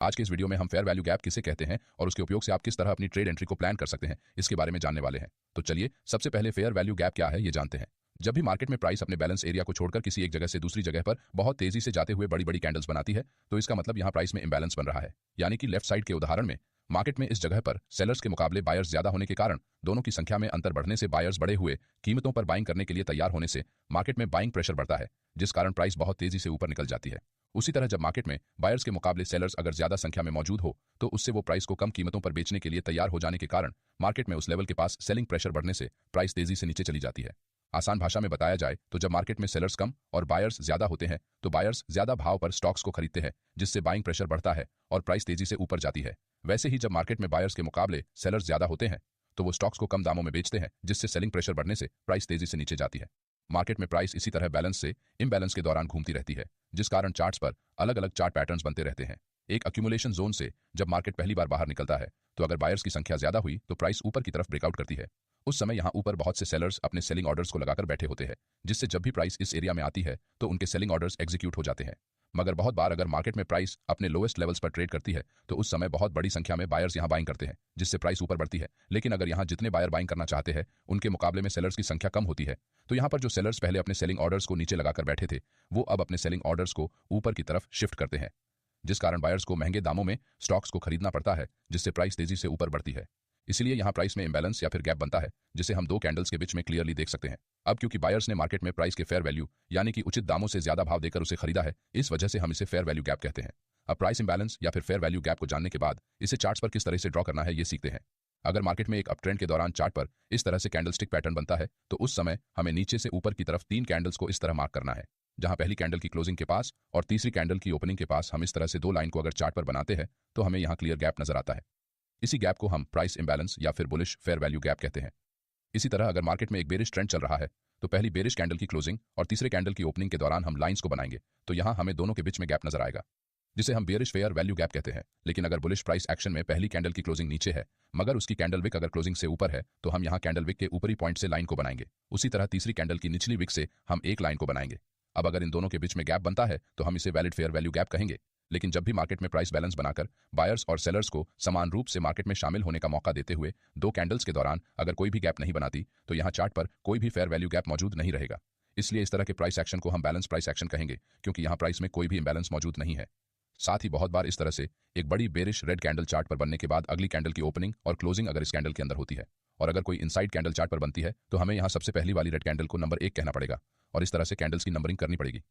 आज के इस वीडियो में हम फेयर वैल्यू गैप किसे कहते हैं और उसके उपयोग से आप किस तरह अपनी ट्रेड एंट्री को प्लान कर सकते हैं, इसके बारे में जानने वाले हैं। तो चलिए सबसे पहले फेयर वैल्यू गैप क्या है ये जानते हैं। जब भी मार्केट में प्राइस अपने बैलेंस एरिया को छोड़कर किसी एक जगह से दूसरी जगह पर बहुत तेजी से जाते हुए बड़ी बड़ी कैंडल्स बनाती है, तो इसका मतलब यहाँ प्राइस में इंबैलेंस बन रहा है। यानी कि लेफ्ट साइड के उदाहरण में मार्केट में इस जगह पर सेलर्स के मुकाबले बायर्स ज्यादा होने के कारण दोनों की संख्या में अंतर बढ़ने से बायर्स बढ़े हुए कीमतों पर बाइंग करने के लिए तैयार होने से मार्केट में बाइंग प्रेशर बढ़ता है, जिस कारण प्राइस बहुत तेजी से ऊपर निकल जाती है। उसी तरह जब मार्केट में बायर्स के मुकाबले सेलर्स अगर ज्यादा संख्या में मौजूद हो तो उससे वो प्राइस को कम कीमतों पर बेचने के लिए तैयार हो जाने के कारण मार्केट में उस लेवल के पास सेलिंग प्रेशर बढ़ने से प्राइस तेजी से नीचे चली जाती है। आसान भाषा में बताया जाए तो जब मार्केट में सेलर्स कम और बायर्स ज्यादा होते हैं तो बायर्स ज्यादा भाव पर स्टॉक्स को खरीदते हैं, जिससे बाइंग प्रेशर बढ़ता है और प्राइस तेजी से ऊपर जाती है। वैसे ही जब मार्केट में बायर्स के मुकाबले सेलर्स ज्यादा होते हैं तो वो स्टॉक्स को कम दामों में बेचते हैं, जिससे सेलिंग प्रेशर बढ़ने से प्राइस तेजी से नीचे जाती है। मार्केट में प्राइस इसी तरह बैलेंस से इम्बैलेंस के दौरान घूमती रहती है, जिस कारण चार्ट्स पर अलग अलग चार्ट पैटर्न्स बनते रहते हैं। एक अक्यूमुलेशन जोन से जब मार्केट पहली बार बाहर निकलता है तो अगर बायर्स की संख्या ज्यादा हुई तो प्राइस ऊपर की तरफ ब्रेकआउट करती है। उस समय यहाँ ऊपर बहुत से सेलर्स अपने सेलिंग ऑर्डर्स को लगाकर बैठे होते हैं, जिससे जब भी प्राइस इस एरिया में आती है तो उनके सेलिंग ऑर्डर्स एग्जीक्यूट हो जाते हैं। मगर बहुत बार अगर मार्केट में प्राइस अपने लोएस्ट लेवल्स पर ट्रेड करती है तो उस समय बहुत बड़ी संख्या में बायर्स यहाँ बाइंग करते हैं, जिससे प्राइस ऊपर बढ़ती है। लेकिन अगर यहाँ जितने बायर बाइंग करना चाहते हैं उनके मुकाबले में सेलर्स की संख्या कम होती है, तो यहाँ पर जो सेलर्स पहले अपने सेलिंग ऑर्डर्स को नीचे लगाकर बैठे थे वो अब अपने सेलिंग ऑर्डर्स को ऊपर की तरफ शिफ्ट करते हैं, जिस कारण बायर्स को महंगे दामों में स्टॉक्स को खरीदना पड़ता है, जिससे प्राइस तेजी से ऊपर बढ़ती है। इसलिए यहाँ प्राइस में इंबैलेंस या फिर गैप बनता है, जिसे हम दो कैंडल्स के बीच में क्लियरली देख सकते हैं। अब क्योंकि बायर्स ने मार्केट में प्राइस के फेयर वैल्यू यानी कि उचित दामों से ज्यादा भाव देकर उसे खरीदा है, इस वजह से हम इसे फेयर वैल्यू गैप कहते हैं। अब प्राइस इंबैलेंस या फिर फेयर वैल्यू गैप को जानने के बाद इसे चार्ट्स पर किस तरह से ड्रॉ करना है ये सीखते हैं। अगर मार्केट में एक अपट्रेंड के दौरान चार्ट पर इस तरह से कैंडलस्टिक पैटर्न बनता है तो उस समय हमें नीचे से ऊपर की तरफ तीन कैंडल्स को इस तरह मार्क करना है, जहां पहली कैंडल की क्लोजिंग के पास और तीसरी कैंडल की ओपनिंग के पास हम इस तरह से दो लाइन को अगर चार्ट पर बनाते हैं तो हमें यहाँ क्लियर गैप नजर आता है। इसी गैप को हम प्राइस इंबैलेंस या फिर बुलिश फेयर वैल्यू गैप कहते हैं। इसी तरह अगर मार्केट में एक बेरिश ट्रेंड चल रहा है तो पहली बेरिश कैंडल की क्लोजिंग और तीसरे कैंडल की ओपनिंग के दौरान हम लाइंस को बनाएंगे, तो यहाँ हमें दोनों के बीच में गैप नजर आएगा, जिसे हम बेरिश फेयर वैल्यू गैप कहते हैं। लेकिन अगर बुलिश प्राइस एक्शन में पहली कैंडल की क्लोजिंग नीचे है मगर उसकी कैंडल विक अगर क्लोजिंग से ऊपर है तो हम यहाँ कैंडल विक के ऊपरी पॉइंट से लाइन को बनाएंगे। उसी तरह तीसरी कैंडल की निचली विक से हम एक लाइन को बनाएंगे। अब अगर इन दोनों के बीच में गैप बनता है तो हम इसे वैलिड फेयर वैल्यू गैप कहेंगे। लेकिन जब भी मार्केट में प्राइस बैलेंस बनाकर बायर्स और सेलर्स को समान रूप से मार्केट में शामिल होने का मौका देते हुए दो कैंडल्स के दौरान अगर कोई भी गैप नहीं बनाती तो यहाँ चार्ट पर कोई भी फेयर वैल्यू गैप मौजूद नहीं रहेगा। इसलिए इस तरह के प्राइस एक्शन को हम बैलेंस प्राइस एक्शन कहेंगे, क्योंकि यहाँ प्राइस में कोई भी इंबैलेंस मौजूद नहीं है। साथ ही बहुत बार इस तरह से एक बड़ी बेरिश रेड कैंडल चार्ट पर बनने के बाद अगली कैंडल की ओपनिंग और क्लोजिंग अगर इस कैंडल के अंदर होती है और अगर कोई इनसाइड कैंडल चार्ट पर बनती है तो हमें यहाँ सबसे पहली वाली रेड कैंडल को नंबर 1 कहना पड़ेगा और इस तरह से कैंडल्स की नंबरिंग करनी पड़ेगी।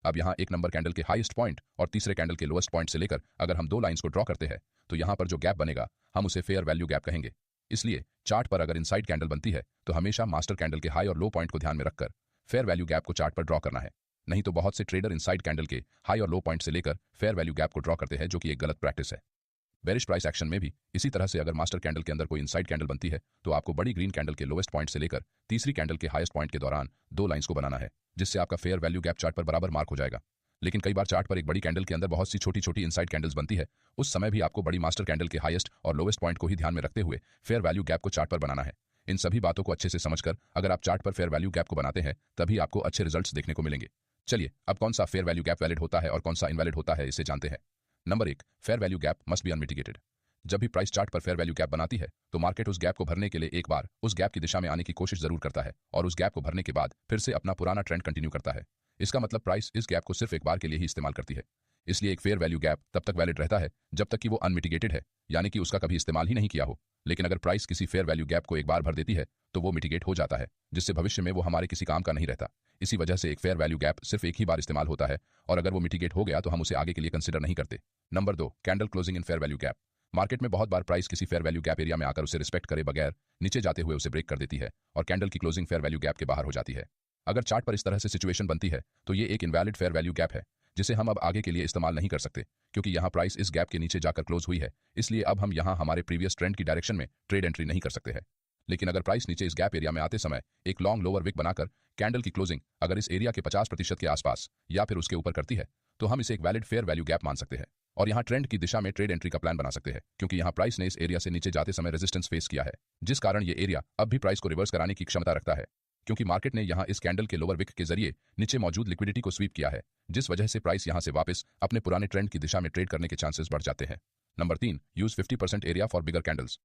अब यहाँ एक नंबर कैंडल के हाईएस्ट पॉइंट और तीसरे कैंडल के लोएस्ट पॉइंट से लेकर अगर हम दो लाइंस को ड्रॉ करते हैं तो यहाँ पर जो गैप बनेगा हम उसे फेयर वैल्यू गैप कहेंगे। इसलिए चार्ट पर अगर इनसाइड कैंडल बनती है तो हमेशा मास्टर कैंडल के हाई और लो पॉइंट को ध्यान में रखकर फेयर वैल्यू गैप को चार्ट पर ड्रॉ करना है। नहीं तो बहुत से ट्रेडर इनसाइड कैंडल के हाई और लो पॉइंट से लेकर फेयर वैल्यू गैप को ड्रॉ करते हैं, जो कि एक गलत प्रैक्टिस है। बेरिश प्राइस एक्शन में भी इसी तरह से अगर मास्टर कैंडल के अंदर कोई इनसाइड कैंडल बनती है तो आपको बड़ी ग्रीन कैंडल के लोएस्ट पॉइंट से लेकर तीसरी कैंडल के हाईएस्ट पॉइंट के दौरान दो लाइंस को बनाना है, जिससे आपका फेयर वैल्यू गैप चार्ट पर बराबर मार्क हो जाएगा। लेकिन कई बार चार्ट पर एक बड़ी कैंडल के अंदर बहुत सी छोटी छोटी इनसाइड कैंडल्स बनती है, उस समय भी आपको बड़ी मास्टर कैंडल के हाईएस्ट और लोएस्ट पॉइंट को ही ध्यान में रखते हुए फेयर वैल्यू गैप को चार्ट पर बनाना है। इन सभी बातों को अच्छे से समझकर अगर आप चार्ट पर फेयर वैल्यू गैप को बनाते हैं तभी आपको अच्छे रिजल्ट्स देखने को मिलेंगे। चलिए अब कौन सा फेयर वैल्यू गैप वैलिड होता है और कौन सा इनवैलिड होता है इसे जानते हैं। Number 1, fair value gap must be unmitigated. जब भी प्राइस चार्ट पर फेयर वैल्यू गैप बनाती है तो मार्केट उस गैप को भरने के लिए एक बार उस गैप की दिशा में आने की कोशिश जरूर करता है और उस गैप को भरने के बाद फिर से अपना पुराना ट्रेंड कंटिन्यू करता है। इसका मतलब प्राइस इस गैप को सिर्फ एक बार के लिए ही इस्तेमाल करती है। इसलिए एक फेयर वैल्यू गैप तब तक वैलिड रहता है जब तक कि वो अनमिटिगेटेड है, यानी कि उसका कभी इस्तेमाल ही नहीं किया हो। लेकिन अगर प्राइस किसी फेयर वैल्यू गैप को एक बार भर देती है तो वो मिटिगेट हो जाता है, जिससे भविष्य में वो हमारे किसी काम का नहीं रहता। इसी वजह से एक फेयर वैल्यू गैप सिर्फ एक ही बार इस्तेमाल होता है और अगर वो मिटिगेट हो गया तो हम उसे आगे के लिए कंसिडर नहीं करते। Number 2, candle closing in fair value gap. Market में बहुत बार प्राइस किसी फेयर वैल्यू गैप एरिया में आकर उसे रिस्पेक्ट करे बगैर नीचे जाते हुए उसे ब्रेक कर देती है और कैंडल की क्लोजिंग फेयर वैल्यू गैप के बाहर हो जाती है। अगर चार्ट पर इस तरह से सिचुएशन बनती है तो ये एक इनवैलिड फेयर वैल्यू गैप है, जिसे हम अब आगे के लिए इस्तेमाल नहीं कर सकते, क्योंकि यहाँ प्राइस इस गैप के नीचे जाकर क्लोज हुई है। इसलिए अब हम यहाँ हमारे प्रीवियस ट्रेंड की डायरेक्शन में ट्रेड एंट्री नहीं कर सकते हैं। लेकिन अगर प्राइस नीचे इस गैप एरिया में आते समय एक लॉन्ग लोअर विक बनाकर कैंडल की क्लोजिंग अगर इस एरिया के 50% के आसपास या फिर उसके ऊपर करती है तो हम इसे एक वैलिड फेयर वैल्यू गैप मान सकते हैं और यहाँ ट्रेंड की दिशा में ट्रेड एंट्री का प्लान बना सकते हैं, क्योंकि यहाँ प्राइस ने इस एरिया से नीचे जाते समय रेजिस्टेंस फेस किया है, जिस कारण ये एरिया अब भी प्राइस को रिवर्स कराने की क्षमता रखता है। क्योंकि मार्केट ने यहाँ इस कैंडल के लोअर विक के जरिए नीचे मौजूद लिक्विडिटी को स्वीप किया है, जिस वजह से प्राइस यहाँ से वापस अपने पुराने ट्रेंड की दिशा में ट्रेड करने के चांसेस बढ़ जाते हैं। Number 3, use 50% area for bigger candles.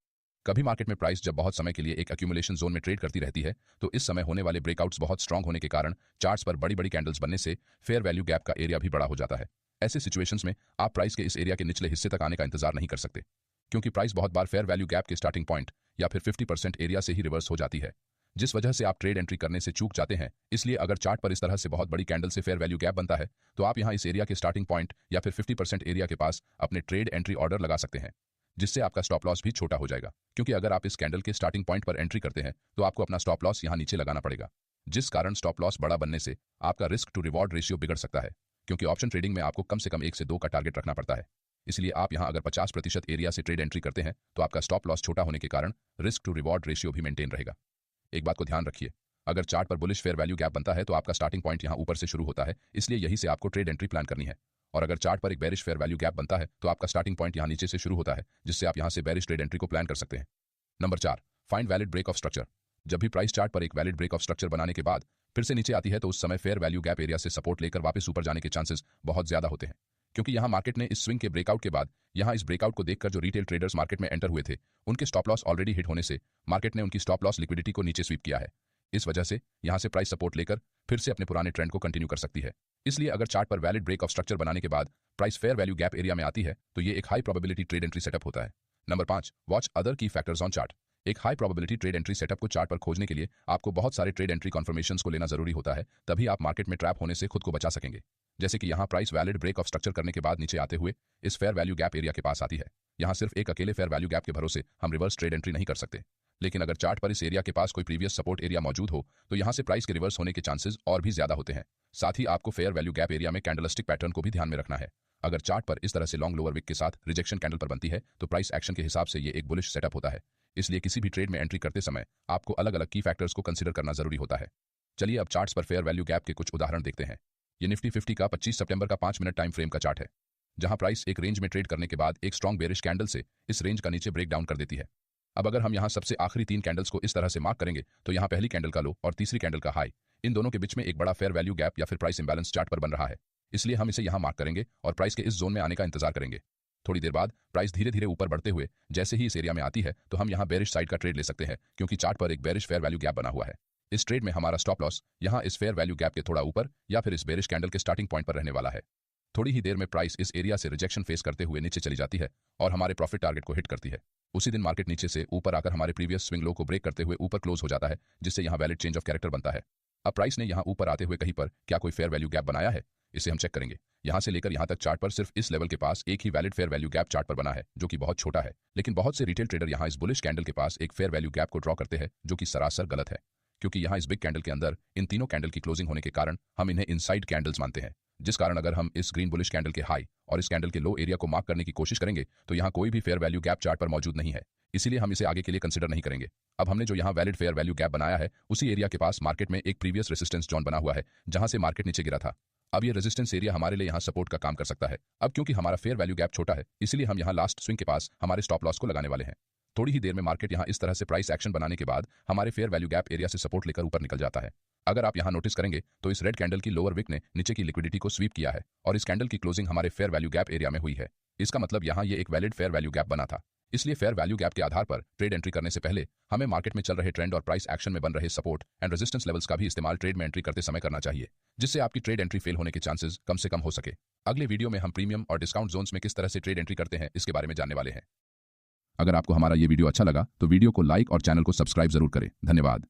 कभी मार्केट में प्राइस जब बहुत समय के लिए एक एक्यूमुलेशन जोन में ट्रेड करती रहती है, तो इस समय होने वाले ब्रेकआउट्स बहुत स्ट्रांग होने के कारण चार्ट्स पर बड़ी बड़ी कैंडल्स बनने से फेयर वैल्यू गैप का एरिया भी बड़ा हो जाता है। ऐसे सिचुएशंस में आप प्राइस के इस एरिया के निचले हिस्से तक आने का इंतजार नहीं कर सकते, क्योंकि प्राइस बहुत बार फेयर वैल्यू गैप के स्टार्टिंग पॉइंट या फिर 50% एरिया से ही रिवर्स हो जाती है, जिस वजह से आप ट्रेड एंट्री करने से चूक जाते हैं। इसलिए अगर चार्ट पर इस तरह से बहुत बड़ी कैंडल से फेयर वैल्यू गैप बनता है, तो आप यहां इस एरिया के स्टार्टिंग पॉइंट या फिर 50% एरिया के पास अपने ट्रेड एंट्री ऑर्डर लगा सकते हैं, जिससे आपका स्टॉप लॉस भी छोटा हो जाएगा। क्योंकि अगर आप इस कैंडल के स्टार्टिंग पॉइंट पर एंट्री करते हैं, तो आपको अपना स्टॉप लॉस यहां नीचे लगाना पड़ेगा, जिस कारण स्टॉप लॉस बड़ा बनने से आपका रिस्क टू रिवॉर्ड रेशियो बिगड़ सकता है, क्योंकि ऑप्शन ट्रेडिंग में आपको कम से कम 1 से 2 का टारगेट रखना पड़ता है। इसलिए आप यहां अगर 50% एरिया से ट्रेड एंट्री करते हैं, तो आपका स्टॉप लॉस छोटा होने के कारण रिस्क टू रिवॉर्ड रेशियो भी मेंटेन रहेगा। एक बात को ध्यान रखिए, अगर चार्ट पर बुलिश फेयर वैल्यू गैप बनता है, तो आपका स्टार्टिंग पॉइंट यहां ऊपर से शुरू होता है, इसलिए यहीं से आपको ट्रेड एंट्री प्लान करनी है। और अगर चार्ट पर एक बेरिश फेयर वैल्यू गैप बनता है, तो आपका स्टार्टिंग पॉइंट यहां नीचे से शुरू होता है, जिससे आप यहां से बेरिश ट्रेड एंट्री को प्लान कर सकते हैं। Number 4, find valid break of structure. जब भी प्राइस चार्ट पर एक वैलिड ब्रेक ऑफ स्ट्रक्चर बनाने के बाद फिर से नीचे आती है, तो उस समय फेयर वैल्यू गैप एरिया से सपोर्ट लेकर वापस ऊपर जाने के चांसेस बहुत ज्यादा होते हैं, क्योंकि यहां मार्केट ने इस स्विंग के ब्रेकआउट के बाद यहां इस ब्रेकआउट को देखकर जो रिटेल ट्रेडर्स मार्केट में एंटर हुए थे, उनके स्टॉप लॉस ऑलरेडी हिट होने से मार्केट ने उनकी स्टॉप लॉस लिक्विडिटी को नीचे स्वीप किया है। इस वजह से यहां से प्राइस सपोर्ट लेकर फिर से अपने पुराने ट्रेंड को कंटिन्यू कर सकती है। इसलिए अगर चार्ट पर वैलिड ब्रेक ऑफ स्ट्रक्चर बनाने के बाद price fair value gap area में आती है, तो ये एक high probability trade entry setup होता है। नंबर 5, वॉच अदर की फैक्टर्स ऑन चार्ट। एक high probability trade entry setup को चार्ट पर खोजने के लिए आपको बहुत सारे ट्रेड एंट्री कन्फर्मेशंस को लेना जरूरी होता है, तभी आप मार्केट में ट्रैप होने से खुद को बचा सकेंगे। जैसे कि यहाँ price valid break of structure करने के बाद नीचे आते हुए इस फेयर वैल्यू गैप एरिया के पास आती है। यहाँ सिर्फ एक अकेले फेयर वैल्यू गैप के भरोसे हम रिवर्स ट्रेड एंट्री नहीं कर सकते, लेकिन अगर चार्ट पर इस एरिया के पास कोई प्रीवियस सपोर्ट एरिया मौजूद हो, तो यहाँ से प्राइस के रिवर्स होने के चांसेस और भी ज्यादा होते हैं। साथ ही आपको फेयर वैल्यू गैप एरिया में कैंडलस्टिक पैटर्न को भी ध्यान में रखना है। अगर चार्ट पर इस तरह से लॉन्ग लोअर विक के साथ रिजेक्शन कैंडल पर बनती है, तो प्राइस एक्शन के हिसाब से ये एक बुलिश सेटअप होता है। इसलिए किसी भी ट्रेड में एंट्री करते समय आपको अलग अलग की फैक्टर्स को कंसीडर करना जरूरी होता है। चलिए अब चार्ट्स पर फेयर वैल्यू गैप के कुछ उदाहरण देखते हैं। ये निफ्टी 50 का 25 सितंबर का 5 मिनट टाइम फ्रेम का चार्ट है, जहां प्राइस एक रेंज में ट्रेड करने के बाद एक स्ट्रॉन्ग बेरिश कैंडल से इस रेंज का नीचे ब्रेक डाउन कर देती है। अब अगर हम यहां सबसे आखिरी 3 कैंडल्स को इस तरह से मार्क करेंगे, तो यहां पहली कैंडल का लो और तीसरी कैंडल का हाई, इन दोनों के बीच में एक बड़ा फेयर वैल्यू गैप या फिर प्राइस इंबैलेंस चार्ट पर बन रहा है। इसलिए हम इसे यहां मार्क करेंगे और प्राइस के इस जोन में आने का इंतजार करेंगे। थोड़ी देर बाद प्राइस धीरे धीरे ऊपर बढ़ते हुए जैसे ही इस एरिया में आती है, तो हम यहां बेरिश साइड का ट्रेड ले सकते हैं, क्योंकि चार्ट पर एक बेरिश फेयर वैल्यू गैप बना हुआ है। इस ट्रेड में हमारा स्टॉप लॉस यहां इस फेयर वैल्यू गैप के थोड़ा ऊपर या फिर इस बेरिश कैंडल के स्टार्टिंग पॉइंट पर रहने वाला है। थोड़ी ही देर में प्राइस इस एरिया से रिजेक्शन फेस करते हुए नीचे चली जाती है और हमारे प्रॉफिट टारगेट को हिट करती है। उसी दिन मार्केट नीचे से ऊपर आकर हमारे प्रीवियस स्विंग लो को ब्रेक करते हुए ऊपर क्लोज हो जाता है, जिससे यहाँ वैलिड चेंज ऑफ कैरेक्टर बनता है। अब प्राइस ने यहाँ ऊपर आते हुए कहीं पर क्या कोई फेयर वैल्यू गैप बनाया है, इसे हम चेक करेंगे। यहाँ से लेकर यहाँ तक चार्ट पर सिर्फ इस लेवल के पास एक ही valid fair value gap chart पर बना है, जो कि बहुत छोटा है। लेकिन बहुत से रिटेल ट्रेडर यहाँ इस बुलिश कैंडल के पास एक फेयर वैल्यू गैप को ड्रॉ करते हैं, जो कि सरासर गलत है, क्योंकि यहाँ इस बिग कैंडल के अंदर इन तीनों कैंडल की क्लोजिंग होने के कारण हम इन्हें इनसाइड कैंडल्स मानते हैं, जिस कारण अगर हम इस ग्रीन बुलिश कैंडल के हाई और इस कैंडल के लो एरिया को मार्क करने की कोशिश करेंगे, तो यहाँ कोई भी फेयर वैल्यू गैप चार्ट पर मौजूद नहीं है, इसीलिए हम इसे आगे के लिए कंसिडर नहीं करेंगे। अब हमने जो यहाँ वैलिड फेयर वैल्यू गैप बनाया है, उसी एरिया के पास मार्केट में एक प्रीवियस रेजिस्टेंस जोन बना हुआ है, जहां से मार्केट नीचे गिरा था। अब ये रेजिस्टेंस एरिया हमारे लिए यहाँ सपोर्ट का काम कर सकता है। अब क्योंकि हमारा फेयर वैल्यू गैप छोटा है, इसलिए हम यहाँ लास्ट स्विंग के पास हमारे स्टॉप लॉस को लगाने वाले हैं। थोड़ी ही देर में मार्केट यहाँ इस तरह से प्राइस एक्शन बनाने के बाद हमारे फेयर वैल्यू गैप एरिया से सपोर्ट लेकर ऊपर निकल जाता है। अगर आप यहाँ नोटिस करेंगे, तो इस रेड कैंडल की लोअर विक ने नीचे की लिक्विडिटी को स्वीप किया है और इस कैंडल की क्लोजिंग हमारे फेयर वैल्यू गैप एरिया में हुई है। इसका मतलब यहाँ ये एक वैलिड फेयर वैल्यू गैप बना था। इसलिए फेयर वैल्यू गैप के आधार पर ट्रेड एंट्री करने से पहले हमें मार्केट में चल रहे ट्रेंड और प्राइस एक्शन में बन रहे सपोर्ट एंड रेजिस्टेंस लेवल्स का भी इस्तेमाल ट्रेड में एंट्री करते समय करना चाहिए, जिससे आपकी ट्रेड एंट्री फेल होने के चांसेस कम से कम हो सके। अगले वीडियो में हम प्रीमियम और डिस्काउंट जोन्स में किस तरह से ट्रेड एंट्री करते हैं, इसके बारे में जानने वाले हैं। अगर आपको हमारा ये वीडियो अच्छा लगा, तो वीडियो को लाइक और चैनल को सब्सक्राइब जरूर करें। धन्यवाद।